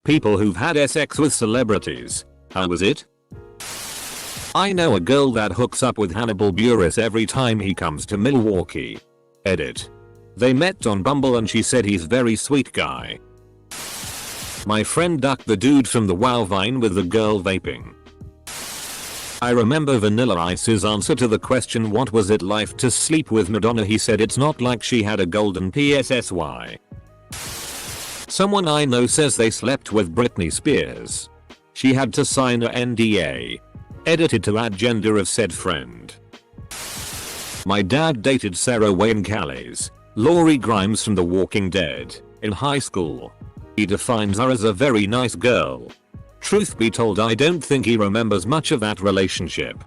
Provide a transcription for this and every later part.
people who've had sex with celebrities. How was it? I know a girl that hooks up with Hannibal Buress every time he comes to Milwaukee. Edit. They met on Bumble and she said he's very sweet guy. My friend ducked the dude from the WoW Vine with the girl vaping. I remember Vanilla Ice's answer to the question what was it like to sleep with Madonna. He said it's not like she had a golden PSSY. Someone I know says they slept with Britney Spears. She had to sign a NDA. Edited to add gender of said friend. My dad dated Sarah Wayne Callies, Laurie Grimes from The Walking Dead, in high school. He defines her as a very nice girl. Truth be told, I don't think he remembers much of that relationship.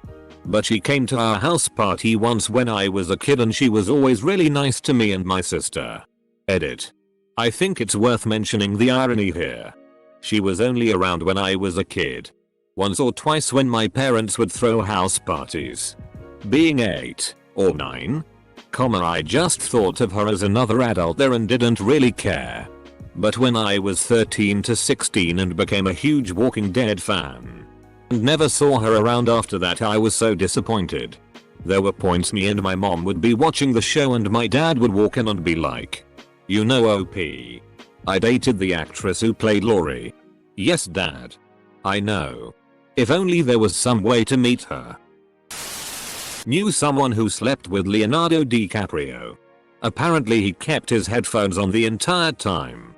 But she came to our house party once when I was a kid and she was always really nice to me and my sister. Edit. I think it's worth mentioning the irony here. She was only around when I was a kid. Once or twice when my parents would throw house parties. Being 8 or 9, I just thought of her as another adult there and didn't really care. But when I was 13 to 16 and became a huge Walking Dead fan and never saw her around after that, I was so disappointed. There were points me and my mom would be watching the show and my dad would walk in and be like, "You know OP. I dated the actress who played Laurie." "Yes dad. I know. If only there was some way to meet her." Knew someone who slept with Leonardo DiCaprio. Apparently he kept his headphones on the entire time.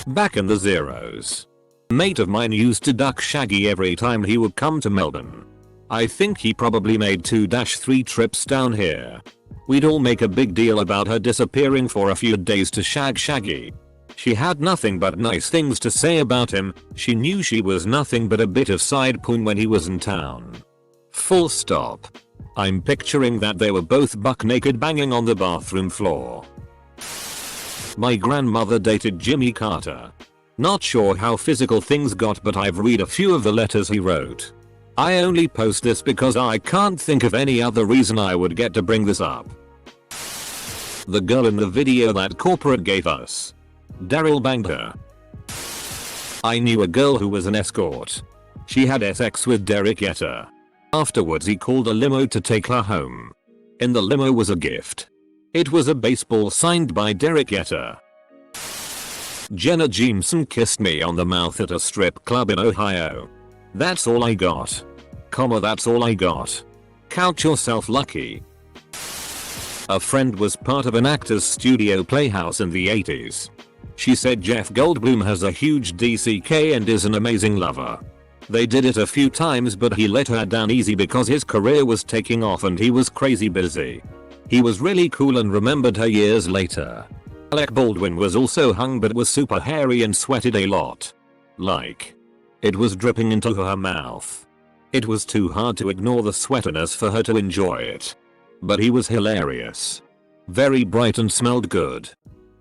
Back in the zeros. A mate of mine used to duck Shaggy every time he would come to Melbourne. I think he probably made 2-3 trips down here. We'd all make a big deal about her disappearing for a few days to shag Shaggy. She had nothing but nice things to say about him. She knew she was nothing but a bit of side poon when he was in town. Full stop. I'm picturing that they were both buck naked banging on the bathroom floor. My grandmother dated Jimmy Carter. Not sure how physical things got, but I've read a few of the letters he wrote. I only post this because I can't think of any other reason I would get to bring this up. The girl in the video that corporate gave us. Daryl banged her. I knew a girl who was an escort. She had sex with Derek Jeter. Afterwards he called a limo to take her home. In the limo was a gift. It was a baseball signed by Derek Jeter. Jenna Jameson kissed me on the mouth at a strip club in Ohio. That's all I got. That's all I got. Count yourself lucky. A friend was part of an actor's studio playhouse in the 80s. She said Jeff Goldblum has a huge DCK and is an amazing lover. They did it a few times but he let her down easy because his career was taking off and he was crazy busy. He was really cool and remembered her years later. Alec Baldwin was also hung but was super hairy and sweated a lot. Like, it was dripping into her mouth. It was too hard to ignore the sweatiness for her to enjoy it. But he was hilarious. Very bright and smelled good.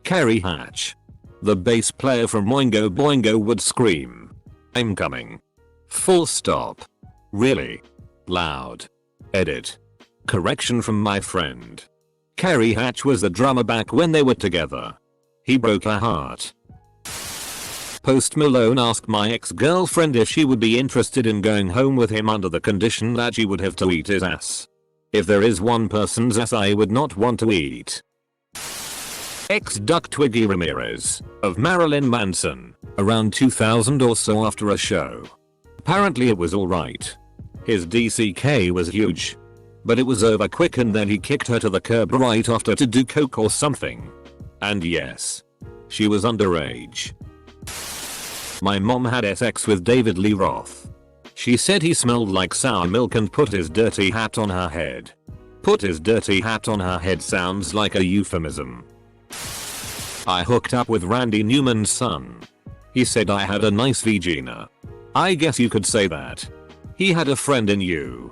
Carrie Hatch. The bass player from Oingo Boingo would scream, "I'm coming." Full stop. Really loud. Edit. Correction from my friend. Carrie Hatch was the drummer back when they were together. He broke her heart. Post Malone asked my ex-girlfriend if she would be interested in going home with him under the condition that she would have to eat his ass. If there is one person's ass I would not want to eat. Ex-duck Twiggy Ramirez of Marilyn Manson around 2000 or so after a show. Apparently it was alright. His DCK was huge. But it was over quick and then he kicked her to the curb right after to do coke or something. And yes, she was underage. My mom had sex with David Lee Roth. She said he smelled like sour milk and put his dirty hat on her head. Put his dirty hat on her head sounds like a euphemism. I hooked up with Randy Newman's son. He said I had a nice vagina. I guess you could say that. He had a friend in you.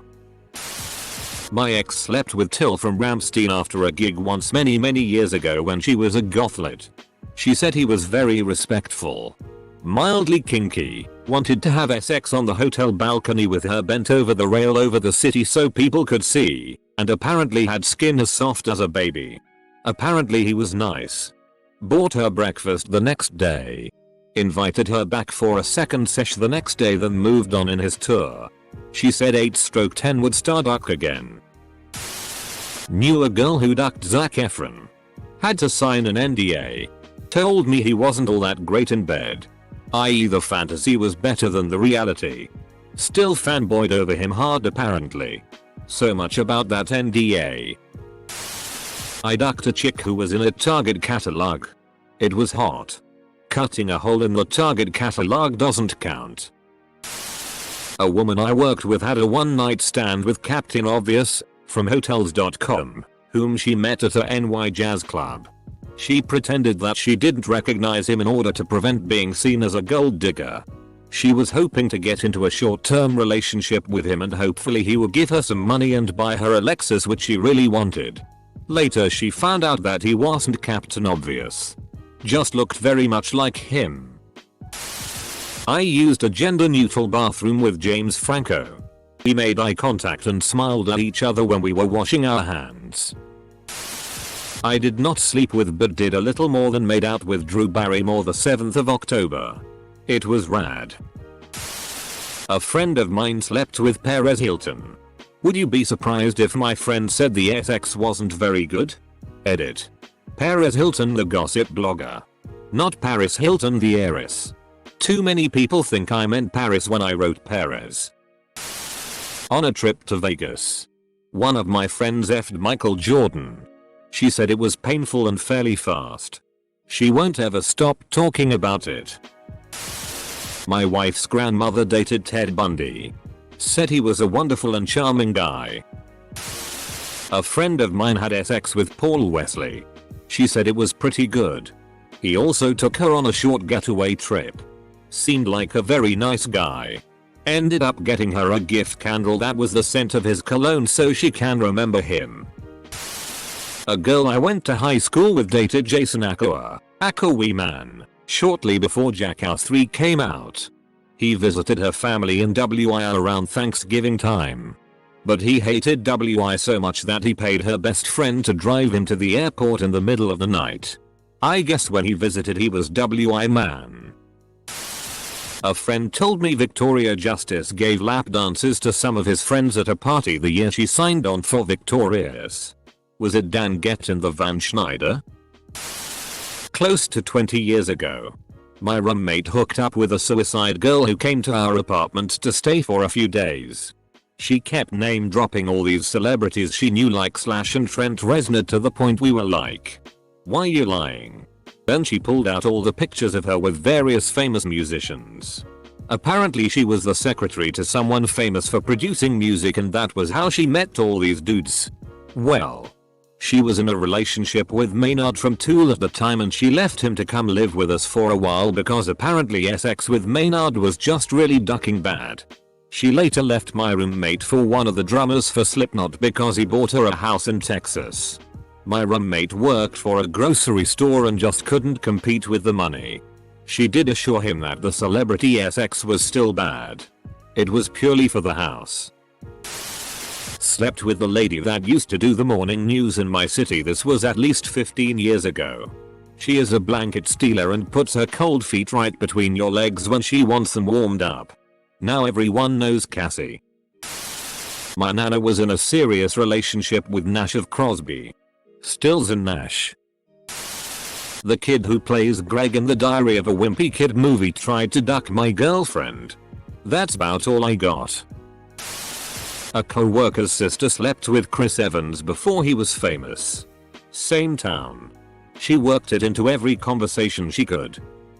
My ex slept with Till from Rammstein after a gig once many years ago when she was a gothlet. She said he was very respectful. Mildly kinky, wanted to have sex on the hotel balcony with her bent over the rail over the city so people could see, and apparently had skin as soft as a baby. Apparently he was nice. Bought her breakfast the next day. Invited her back for a second sesh the next day, then moved on in his tour. She said 8/10 would star duck again. Knew a girl who ducked Zac Efron. Had to sign an NDA. Told me he wasn't all that great in bed. I.e. the fantasy was better than the reality. Still fanboyed over him hard apparently. So much about that NDA. I ducked a chick who was in a Target catalog. It was hot. Cutting a hole in the Target catalog doesn't count. A woman I worked with had a one-night stand with Captain Obvious from Hotels.com, whom she met at a NY jazz club. She pretended that she didn't recognize him in order to prevent being seen as a gold digger. She was hoping to get into a short-term relationship with him and hopefully he would give her some money and buy her a Lexus, which she really wanted. Later she found out that he wasn't Captain Obvious. Just looked very much like him. I used a gender-neutral bathroom with James Franco. We made eye contact and smiled at each other when we were washing our hands. I did not sleep with but did a little more than made out with Drew Barrymore the 7th of October. It was rad. A friend of mine slept with Perez Hilton. Would you be surprised if my friend said the sex wasn't very good? Edit. Perez Hilton the gossip blogger. Not Paris Hilton the heiress. Too many people think I meant Paris when I wrote Perez. On a trip to Vegas. One of my friends effed Michael Jordan. She said it was painful and fairly fast. She won't ever stop talking about it. My wife's grandmother dated Ted Bundy. Said he was a wonderful and charming guy. A friend of mine had sex with Paul Wesley. She said it was pretty good. He also took her on a short getaway trip. Seemed like a very nice guy. Ended up getting her a gift candle that was the scent of his cologne so she can remember him. A girl I went to high school with dated Jason Akoa, Akoe Man, shortly before Jackass 3 came out. He visited her family in WI around Thanksgiving time. But he hated WI so much that he paid her best friend to drive him to the airport in the middle of the night. I guess when he visited he was WI Man. A friend told me Victoria Justice gave lap dances to some of his friends at a party the year she signed on for Victorious. Was it Dan Gett and the Van Schneider? Close to 20 years ago. My roommate hooked up with a suicide girl who came to our apartment to stay for a few days. She kept name dropping all these celebrities she knew like Slash and Trent Reznor to the point we were like, why you lying? Then she pulled out all the pictures of her with various famous musicians. Apparently she was the secretary to someone famous for producing music and that was how she met all these dudes. Well, she was in a relationship with Maynard from Tool at the time and she left him to come live with us for a while because apparently sex with Maynard was just really ducking bad. She later left my roommate for one of the drummers for Slipknot because he bought her a house in Texas. My roommate worked for a grocery store and just couldn't compete with the money. She did assure him that the celebrity sex was still bad. It was purely for the house. Slept with the lady that used to do the morning news in my city. This was at least 15 years ago. She is a blanket stealer and puts her cold feet right between your legs when she wants them warmed up. Now everyone knows Cassie. My nana was in a serious relationship with Nash of Crosby, Stills and Nash. The kid who plays Greg in the Diary of a Wimpy Kid movie tried to duck my girlfriend. That's about all I got. A co-worker's sister slept with Chris Evans before he was famous. Same town. She worked it into every conversation she could.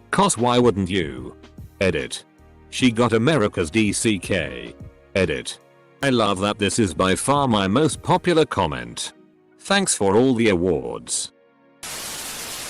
'Cause why wouldn't you? Edit. She got America's DCK. Edit. I love that this is by far my most popular comment. Thanks for all the awards.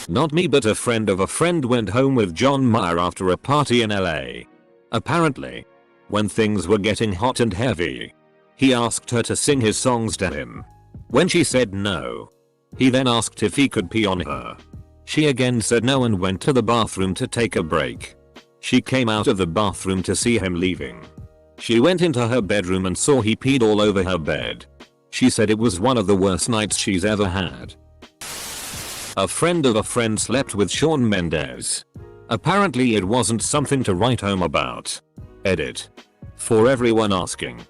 Not me but a friend of a friend went home with John Mayer after a party in LA. Apparently, when things were getting hot and heavy, he asked her to sing his songs to him. When she said no, he then asked if he could pee on her. She again said no and went to the bathroom to take a break. She came out of the bathroom to see him leaving. She went into her bedroom and saw he peed all over her bed. She said it was one of the worst nights she's ever had. A friend of a friend slept with Shawn Mendes. Apparently it wasn't something to write home about. Edit. For everyone asking.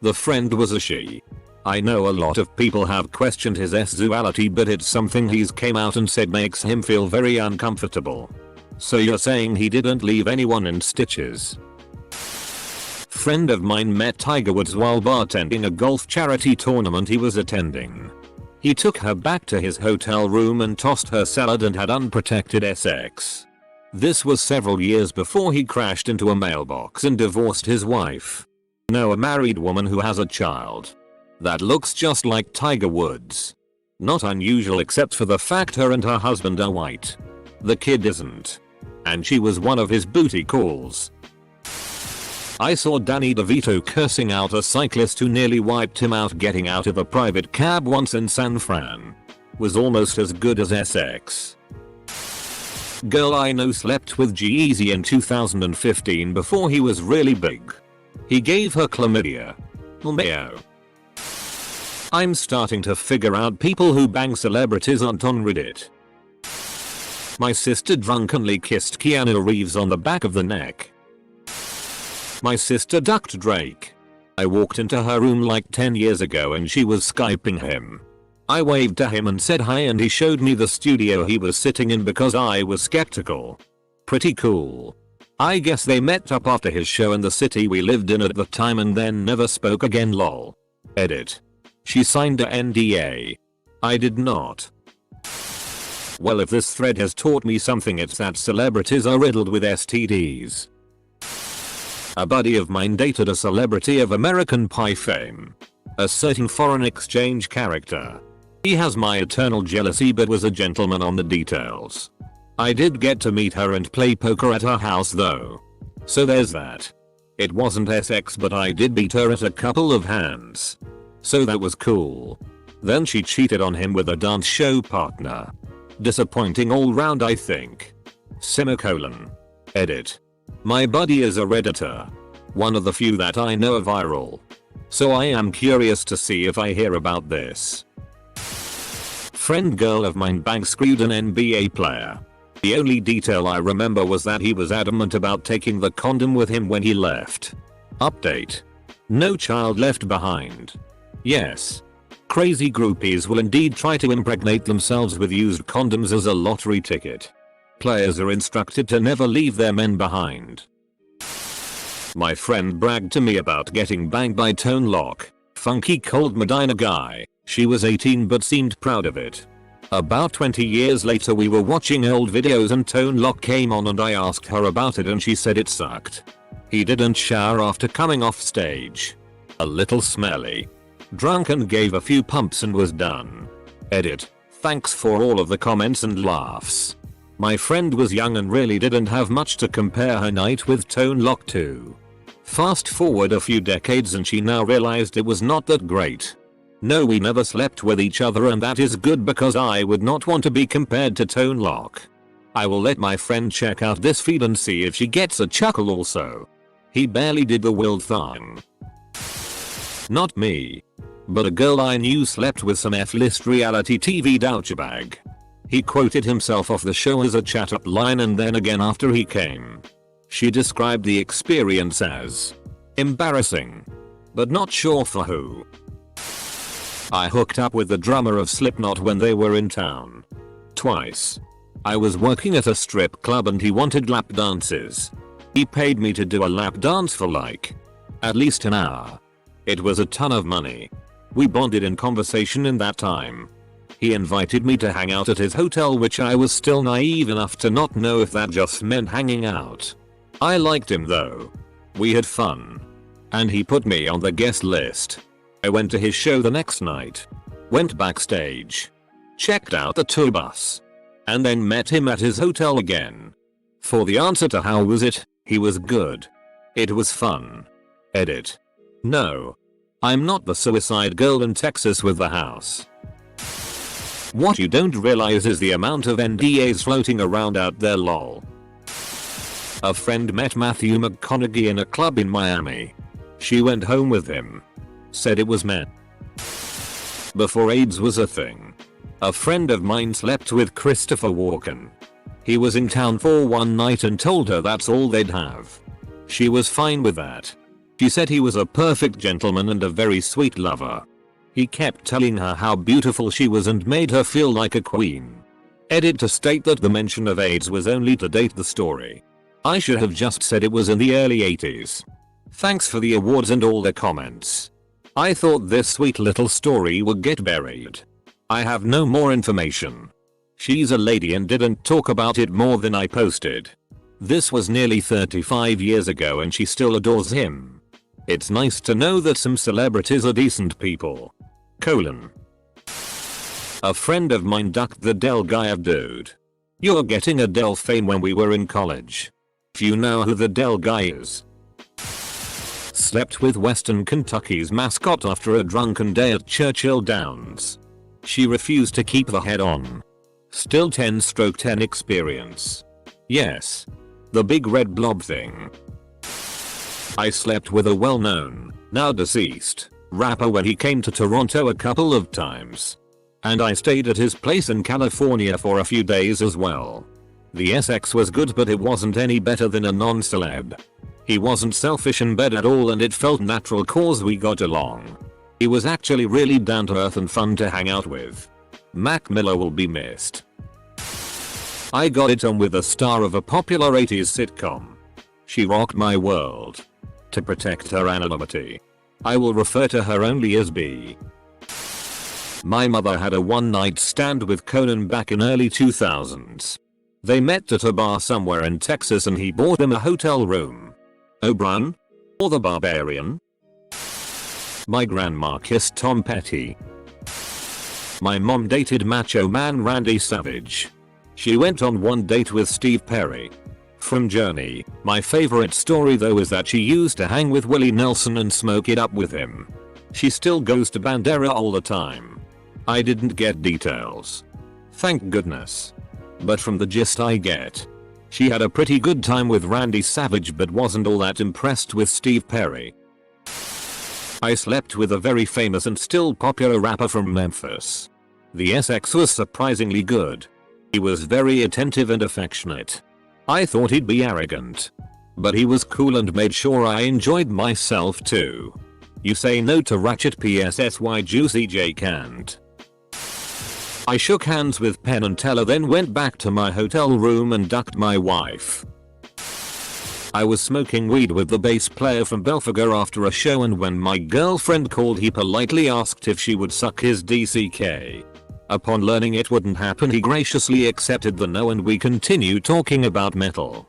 The friend was a she. I know a lot of people have questioned his sexuality, but it's something he's came out and said makes him feel very uncomfortable. So you're saying he didn't leave anyone in stitches? Friend of mine met Tiger Woods while bartending a golf charity tournament he was attending. He took her back to his hotel room and tossed her salad and had unprotected sex. This was several years before he crashed into a mailbox and divorced his wife. Know a married woman who has a child that looks just like Tiger Woods. Not unusual except for the fact her and her husband are white. The kid isn't. And she was one of his booty calls. I saw Danny DeVito cursing out a cyclist who nearly wiped him out getting out of a private cab once in San Fran. Was almost as good as SX. Girl I know slept with G-Eazy in 2015 before he was really big. He gave her chlamydia. Mayo. I'm starting to figure out people who bang celebrities aren't on Reddit. My sister drunkenly kissed Keanu Reeves on the back of the neck. My sister ducked Drake. I walked into her room like 10 years ago and she was Skyping him. I waved to him and said hi and he showed me the studio he was sitting in because I was skeptical. Pretty cool. I guess they met up after his show in the city we lived in at the time and then never spoke again lol. Edit. She signed a NDA. I did not. Well, if this thread has taught me something, it's that celebrities are riddled with STDs. A buddy of mine dated a celebrity of American Pie fame. A certain foreign exchange character. He has my eternal jealousy but was a gentleman on the details. I did get to meet her and play poker at her house though. So there's that. It wasn't SX but I did beat her at a couple of hands. So that was cool. Then she cheated on him with a dance show partner. Disappointing all round I think. Semicolon. Edit. My buddy is a Redditor. One of the few that I know are viral. So I am curious to see if I hear about this. Friend girl of mine bank screwed an NBA player. The only detail I remember was that he was adamant about taking the condom with him when he left. Update. No child left behind. Yes. Crazy groupies will indeed try to impregnate themselves with used condoms as a lottery ticket. Players are instructed to never leave their men behind. My friend bragged to me about getting banged by Tone Loc, funky cold Medina guy. She was 18 but seemed proud of it. About 20 years later we were watching old videos and Tone Loc came on and I asked her about it and she said it sucked. He didn't shower after coming off stage. A little smelly. Drunk and gave a few pumps and was done. Edit. Thanks for all of the comments and laughs. My friend was young and really didn't have much to compare her night with Tone Loc to. Fast forward a few decades and she now realized it was not that great. No, we never slept with each other and that is good because I would not want to be compared to Tone Loc. I will let my friend check out this feed and see if she gets a chuckle also. He barely did the wild thing. Not me. But a girl I knew slept with some F-list reality TV douchebag. He quoted himself off the show as a chat-up line and then again after he came. She described the experience as embarrassing, but not sure for who. I hooked up with the drummer of Slipknot when they were in town. Twice. I was working at a strip club and he wanted lap dances. He paid me to do a lap dance for like at least an hour. It was a ton of money. We bonded in conversation in that time. He invited me to hang out at his hotel, which I was still naive enough to not know if that just meant hanging out. I liked him though. We had fun. And he put me on the guest list. I went to his show the next night. Went backstage. Checked out the tour bus. And then met him at his hotel again. For the answer to how was it, he was good. It was fun. Edit. No. I'm not the suicide girl in Texas with the house. What you don't realize is the amount of NDAs floating around out there lol. A friend met Matthew McConaughey in a club in Miami. She went home with him. Said it was men. Before AIDS was a thing. A friend of mine slept with Christopher Walken. He was in town for one night and told her that's all they'd have. She was fine with that. She said he was a perfect gentleman and a very sweet lover. He kept telling her how beautiful she was and made her feel like a queen. Edit to state that the mention of AIDS was only to date the story. I should have just said it was in the early 80s. Thanks for the awards and all the comments. I thought this sweet little story would get buried. I have no more information. She's a lady and didn't talk about it more than I posted. This was nearly 35 years ago and she still adores him. It's nice to know that some celebrities are decent people. A friend of mine ducked the Del Gaia dude. You're getting Adele fame when we were in college. Do you know who the Del Guy is? Slept with Western Kentucky's mascot after a drunken day at Churchill Downs. She refused to keep the head on. Still 10/10 experience. Yes. The big red blob thing. I slept with a well-known, now deceased, rapper when he came to Toronto a couple of times. And I stayed at his place in California for a few days as well. The sex was good but it wasn't any better than a non-celeb. He wasn't selfish in bed at all and it felt natural cause we got along. He was actually really down to earth and fun to hang out with. Mac Miller will be missed. I got it on with a star of a popular 80s sitcom. She rocked my world. To protect her anonymity, I will refer to her only as B. My mother had a one-night stand with Conan back in early 2000s. They met at a bar somewhere in Texas and he bought them a hotel room. O'Brien? Or the Barbarian? My grandma kissed Tom Petty. My mom dated Macho Man Randy Savage. She went on one date with Steve Perry. From Journey, my favorite story though is that she used to hang with Willie Nelson and smoke it up with him. She still goes to Bandera all the time. I didn't get details. Thank goodness. But from the gist I get, she had a pretty good time with Randy Savage but wasn't all that impressed with Steve Perry. I slept with a very famous and still popular rapper from Memphis. The sex was surprisingly good. He was very attentive and affectionate. I thought he'd be arrogant. But he was cool and made sure I enjoyed myself too. You say no to ratchet PSSY Juicy J can't. I shook hands with Penn and Teller then went back to my hotel room and ducked my wife. I was smoking weed with the bass player from Belphegor after a show and when my girlfriend called he politely asked if she would suck his DCK. Upon learning it wouldn't happen he graciously accepted the no and we continued talking about metal.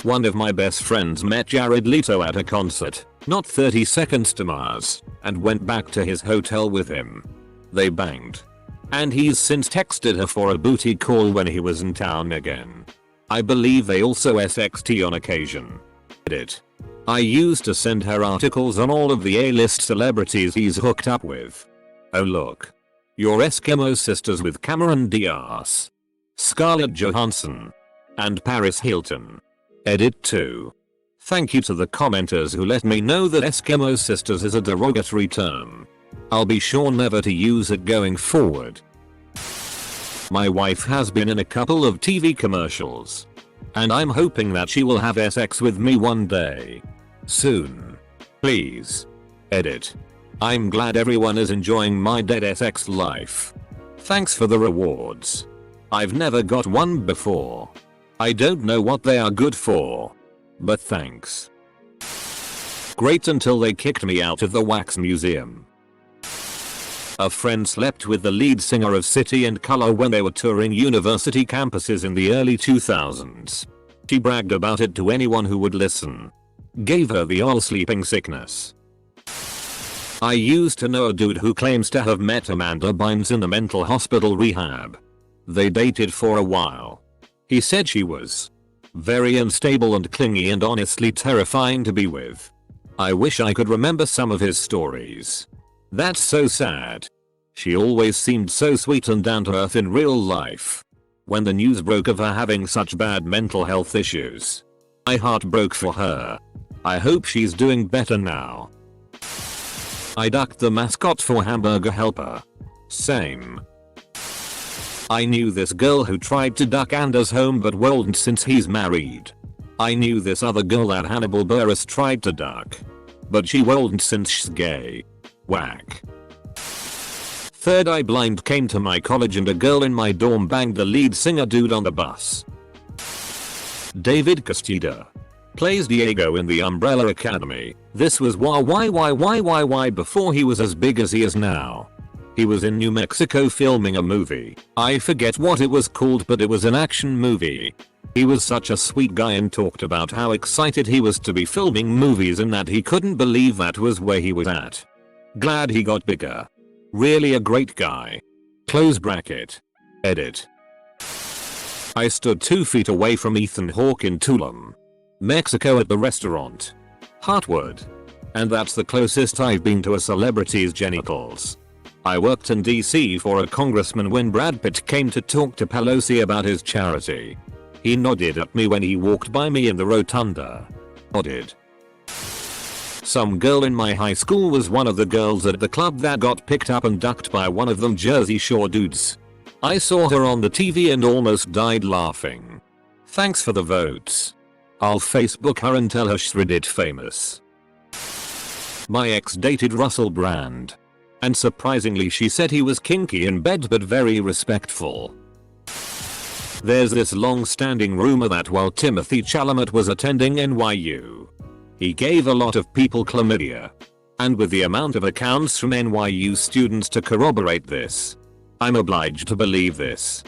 One of my best friends met Jared Leto at a concert, not 30 Seconds to Mars, and went back to his hotel with him. They banged. And he's since texted her for a booty call when he was in town again. I believe they also SXT on occasion. Edit. I used to send her articles on all of the A-list celebrities he's hooked up with. Oh look. Your Eskimo sisters with Cameron Diaz, Scarlett Johansson, and Paris Hilton. Edit 2. Thank you to the commenters who let me know that Eskimo sisters is a derogatory term. I'll be sure never to use it going forward. My wife has been in a couple of TV commercials. And I'm hoping that she will have sex with me one day. Soon. Please. Edit. I'm glad everyone is enjoying my dead sex life. Thanks for the rewards. I've never got one before. I don't know what they are good for. But thanks. Great until they kicked me out of the Wax Museum. A friend slept with the lead singer of City and Colour when they were touring university campuses in the early 2000s. She bragged about it to anyone who would listen. Gave her the all sleeping sickness. I used to know a dude who claims to have met Amanda Bynes in a mental hospital rehab. They dated for a while. He said she was very unstable and clingy and honestly terrifying to be with. I wish I could remember some of his stories. That's so sad. She always seemed so sweet and down to earth in real life. When the news broke of her having such bad mental health issues, my heart broke for her. I hope she's doing better now. I ducked the mascot for Hamburger Helper. Same. I knew this girl who tried to duck Anders home but won't since he's married. I knew this other girl that Hannibal Buress tried to duck, but she won't since she's gay. Whack. Third Eye Blind came to my college and a girl in my dorm banged the lead singer dude on the bus. David Castida plays Diego in the Umbrella Academy. This was why before he was as big as he is now. He was in New Mexico filming a movie. I forget what it was called, but it was an action movie. He was such a sweet guy and talked about how excited he was to be filming movies and that he couldn't believe that was where he was at. Glad he got bigger. Really a great guy. Close bracket. Edit. I stood 2 feet away from Ethan Hawke in Tulum, Mexico at the restaurant Heartwood. And that's the closest I've been to a celebrity's genitals. I worked in DC for a congressman when Brad Pitt came to talk to Pelosi about his charity. He nodded at me when he walked by me in the rotunda. Nodded. Some girl in my high school was one of the girls at the club that got picked up and ducked by one of them Jersey Shore dudes. I saw her on the TV and almost died laughing. Thanks for the votes. I'll Facebook her and tell her she's Reddit famous. My ex dated Russell Brand. And surprisingly she said he was kinky in bed but very respectful. There's this long-standing rumor that while Timothy Chalamet was attending NYU, he gave a lot of people chlamydia. And with the amount of accounts from NYU students to corroborate this, I'm obliged to believe this.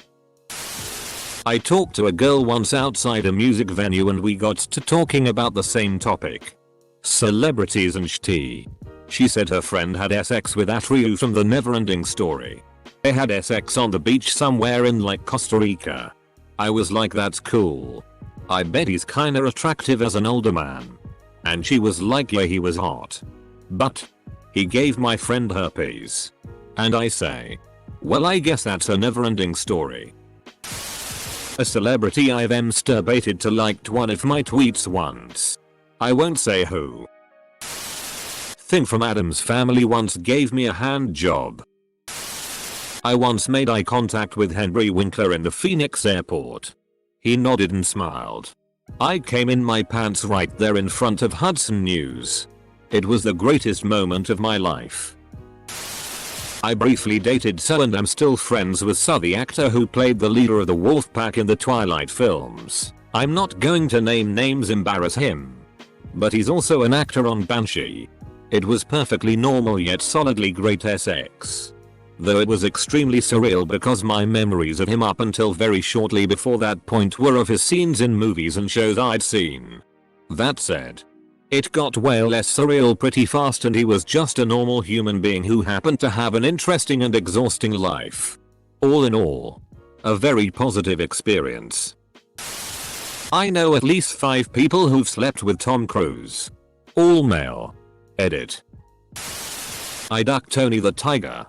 I talked to a girl once outside a music venue and we got to talking about the same topic. Celebrities and shit. She said her friend had sex with Atryu from the Neverending Story. They had sex on the beach somewhere in like Costa Rica. I was like, that's cool. I bet he's kinda attractive as an older man. And she was like, yeah, he was hot. But he gave my friend herpes. And I say, well, I guess that's a Neverending Story. A celebrity I've masturbated to liked one of my tweets once. I won't say who. Thing from Addams Family once gave me a hand job. I once made eye contact with Henry Winkler in the Phoenix airport. He nodded and smiled. I came in my pants right there in front of Hudson News. It was the greatest moment of my life. I briefly dated So and am still friends with So, the actor who played the leader of the Wolfpack in the Twilight films. I'm not going to name names, embarrass him. But he's also an actor on Banshee. It was perfectly normal yet solidly great sex. Though it was extremely surreal because my memories of him up until very shortly before that point were of his scenes in movies and shows I'd seen. That said, it got way less surreal pretty fast and he was just a normal human being who happened to have an interesting and exhausting life. All in all, a very positive experience. I know at least 5 people who've slept with Tom Cruise. All male. Edit. I ducked Tony the Tiger.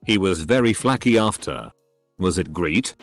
He was very flaky after. Was it great?